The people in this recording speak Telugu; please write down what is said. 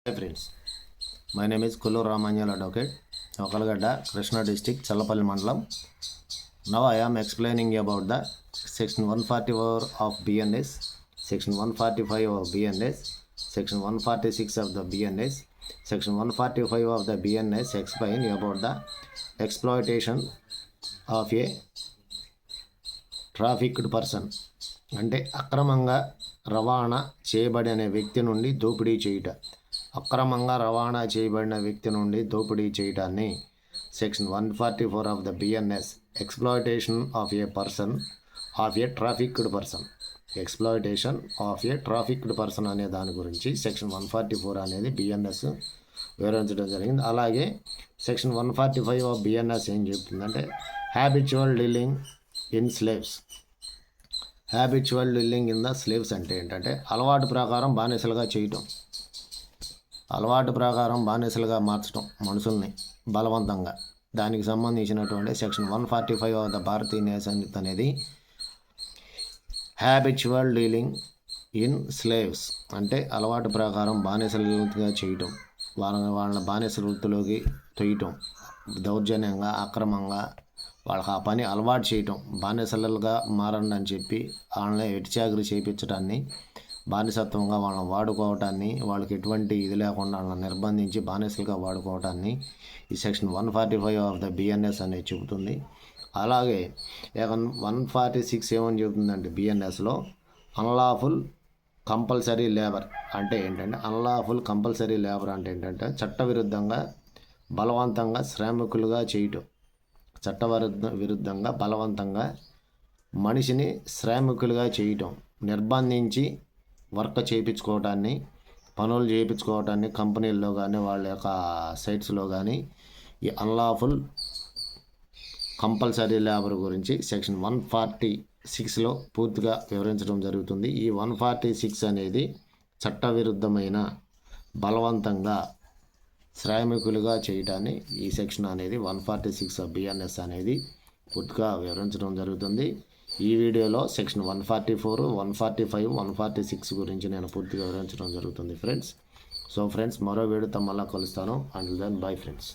Hi friends, my name is Kullu Ramanyal Advocate, Okalgada, Krishna District, Chalapalli Mandalam. Now I am explaining about the Section 144 of BNS, Section 145 of BNS, Section 146 of the BNS, Section 145 of the BNS explain about the exploitation of a trafficked person అంటే అక్రమంగా రవాణా చేయబడిన వ్యక్తి నుండి దోపిడీ చేయుట. అక్రమంగా రవాణా చేయబడిన వ్యక్తి నుండి దోపిడీ చేయడాన్ని section 144 of the BNS exploitation of A person of A trafficked person exploitation of A trafficked person అనే దాని గురించి సెక్షన్ 144 అనేది బిఎన్ఎస్ వివరించడం జరిగింది. అలాగే సెక్షన్ 145 ఆఫ్ బిఎన్ఎస్ ఏం చెప్తుందంటే habitual dealing in slaves. Habitual dealing in the slaves అంటే ఏంటంటే అలవాటు ప్రకారం బానిసలుగా చేయటం, అలవాటు ప్రకారం బానిసలుగా మార్చడం మనుషుల్ని బలవంతంగా. దానికి సంబంధించినటువంటి సెక్షన్ 145 ఆఫ్ ద భారతీయ న్యాయ సంహిత అనేది హ్యాబిచువల్ డీలింగ్ ఇన్ స్లేవ్స్ అంటే అలవాటు ప్రకారం బానిసలుగా చేయటం, వాళ్ళ బానిస వృత్తిలోకి తొయ్యటం, దౌర్జన్యంగా అక్రమంగా వాళ్ళకి ఆ పని అలవాటు చేయటం, బానిసలుగా మారండి అని చెప్పి వాళ్ళని ఎటిచాకరీ చేయించడాన్ని, బానిసత్వంగా వాళ్ళని వాడుకోవటాన్ని, వాళ్ళకి ఎటువంటి ఇది లేకుండా వాళ్ళని నిర్బంధించి బానిసలుగా వాడుకోవటాన్ని ఈ సెక్షన్ 145 ఆఫ్ ద బిఎన్ఎస్ అనేది చెబుతుంది. అలాగే 146 ఏమని చెబుతుందంటే బిఎన్ఎస్లో అన్లాఫుల్ కంపల్సరీ లేబర్ అంటే ఏంటంటే అన్లాఫుల్ కంపల్సరీ లేబర్ అంటే ఏంటంటే చట్టవిరుద్ధంగా బలవంతంగా శ్రామికులుగా చేయటం, విరుద్ధంగా బలవంతంగా మనిషిని శ్రామికులుగా చేయటం, నిర్బంధించి వర్క్ చేయించుకోవటాన్ని, పనులు చేయించుకోవటాన్ని కంపెనీల్లో కానీ వాళ్ళ యొక్క సైట్స్లో కానీ ఈ అన్లాఫుల్ కంపల్సరీ లేబర్ గురించి సెక్షన్ 146లో పూర్తిగా వివరించడం జరుగుతుంది. ఈ 146 అనేది చట్టవిరుద్ధమైన బలవంతంగా శ్రామికులుగా చేయడాన్ని ఈ సెక్షన్ అనేది 146 ఆఫ్ బిఎన్ఎస్ అనేది పూర్తిగా వివరించడం జరుగుతుంది. ఈ వీడియోలో సెక్షన్ 144, 145, 146 గురించి నేను పూర్తిగా వివరించడం జరుగుతుంది ఫ్రెండ్స్. సో ఫ్రెండ్స్, మరో వీడియోతో మళ్ళీ కలుస్తాను. Until then bye friends.